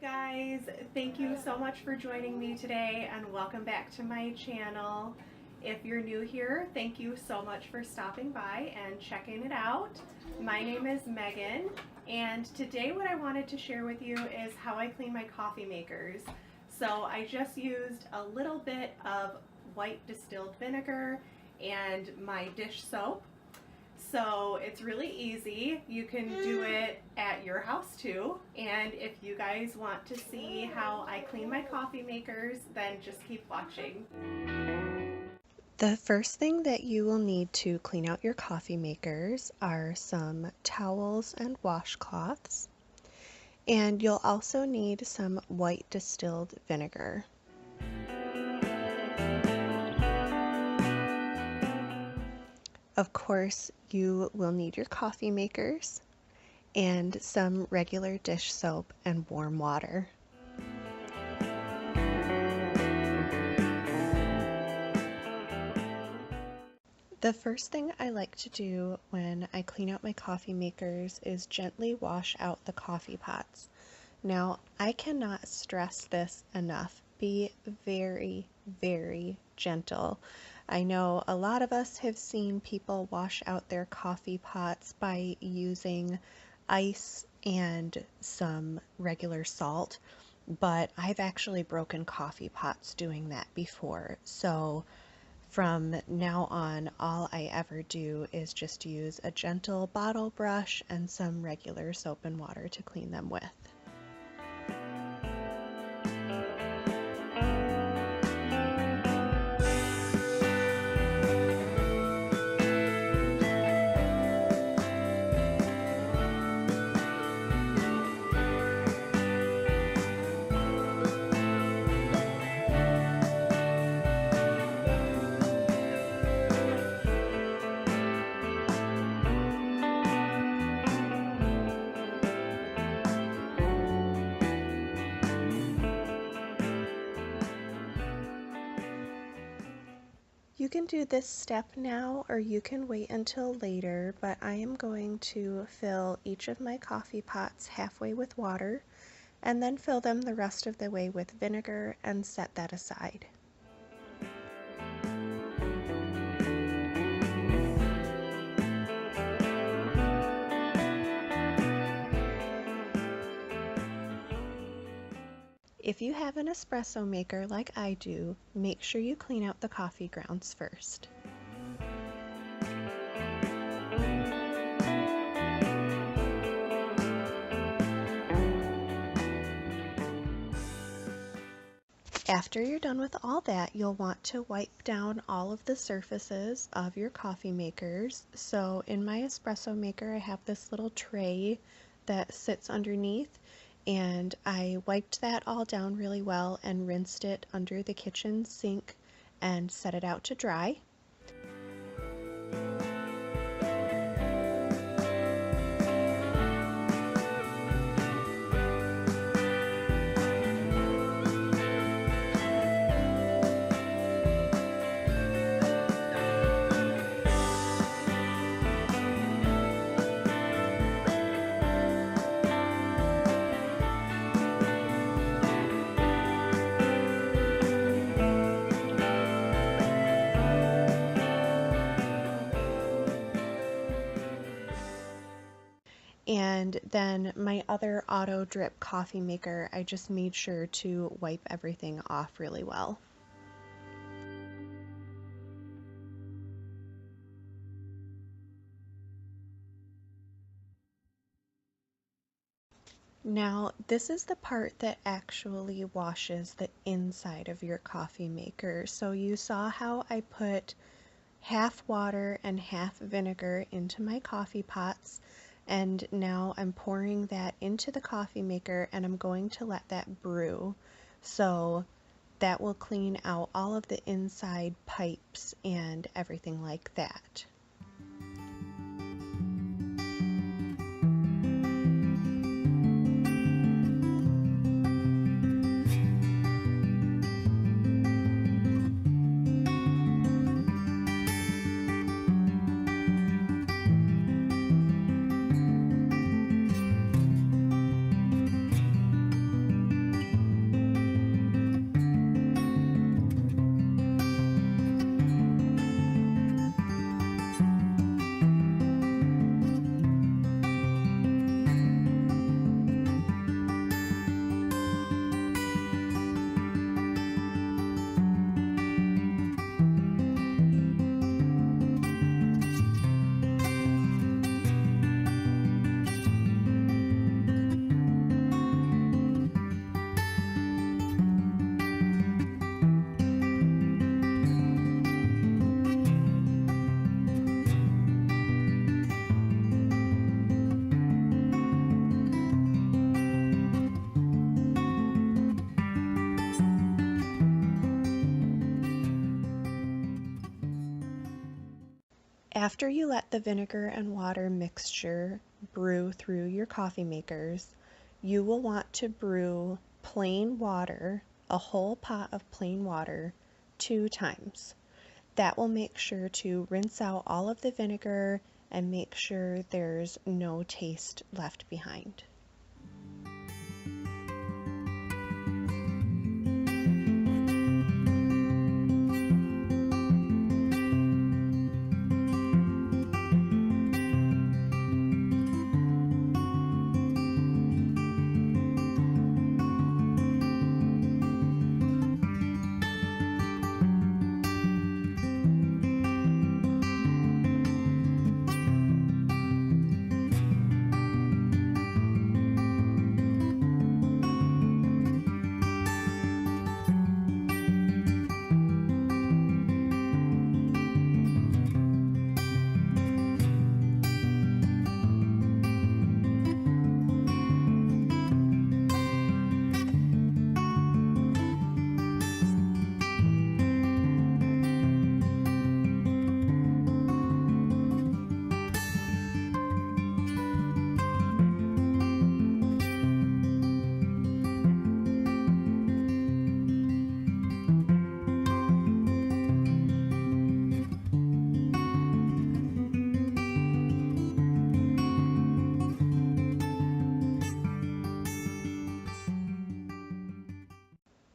guys, thank you so much for joining me today and welcome back to my channel. If you're new here, thank you so much for stopping by and checking it out. My name is Megan, and today what I wanted to share with you is how I clean my coffee makers. So I just used a little bit of white distilled vinegar and my dish soap. So it's really easy. You can do it at your house too. And if you guys want to see how I clean my coffee makers, then just keep watching. The first thing that you will need to clean out your coffee makers are some towels and washcloths. And you'll also need some white distilled vinegar. Of course, you will need your coffee makers and some regular dish soap and warm water. The first thing I like to do when I clean out my coffee makers is gently wash out the coffee pots. Now, I cannot stress this enough. Be very, very gentle. I know a lot of us have seen people wash out their coffee pots by using ice and some regular salt, but I've actually broken coffee pots doing that before. So from now on, all I ever do is just use a gentle bottle brush and some regular soap and water to clean them with. You can do this step now or you can wait until later, but I am going to fill each of my coffee pots halfway with water and then fill them the rest of the way with vinegar and set that aside. If you have an espresso maker like I do, make sure you clean out the coffee grounds first. After you're done with all that, you'll want to wipe down all of the surfaces of your coffee makers. So in my espresso maker, I have this little tray that sits underneath, and I wiped that all down really well and rinsed it under the kitchen sink and set it out to dry. And then my other auto drip coffee maker, I just made sure to wipe everything off really well. Now, this is the part that actually washes the inside of your coffee maker. So you saw how I put half water and half vinegar into my coffee pots, and now I'm pouring that into the coffee maker and I'm going to let that brew. So that will clean out all of the inside pipes and everything like that. After you let the vinegar and water mixture brew through your coffee makers, you will want to brew plain water, a whole pot of plain water, 2 times. That will make sure to rinse out all of the vinegar and make sure there's no taste left behind.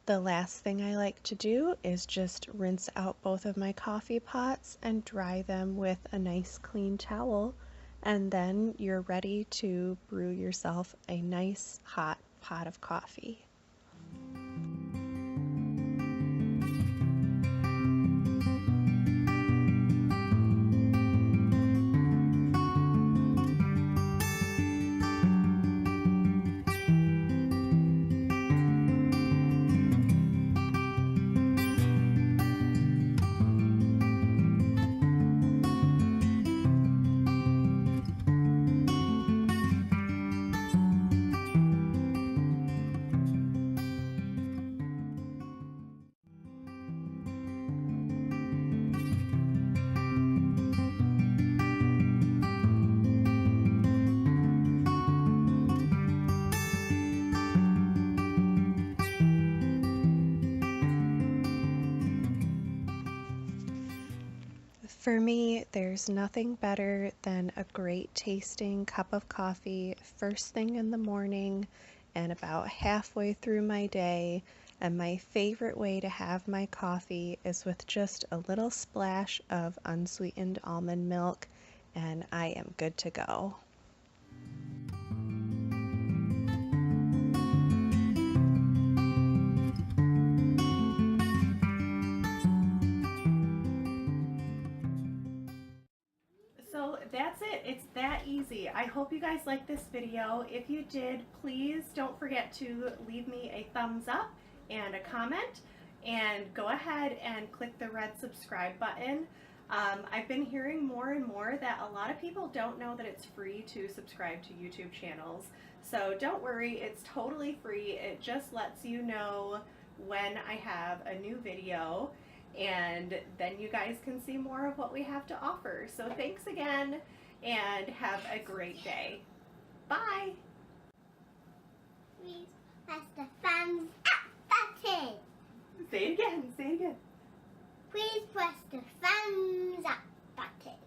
The last thing I like to do is just rinse out both of my coffee pots and dry them with a nice clean towel, and then you're ready to brew yourself a nice hot pot of coffee. For me, there's nothing better than a great tasting cup of coffee first thing in the morning and about halfway through my day. And my favorite way to have my coffee is with just a little splash of unsweetened almond milk, and I am good to go. So that's it. It's that easy. I hope you guys liked this video. If you did, please don't forget to leave me a thumbs up and a comment, and go ahead and click the red subscribe button. I've been hearing more and more that a lot of people don't know that it's free to subscribe to YouTube channels. So don't worry, it's totally free. It just lets you know when I have a new video, and then you guys can see more of what we have to offer. So thanks again, and have a great day. Bye! Please press the thumbs up button. Say it again, say it again. Please press the thumbs up button.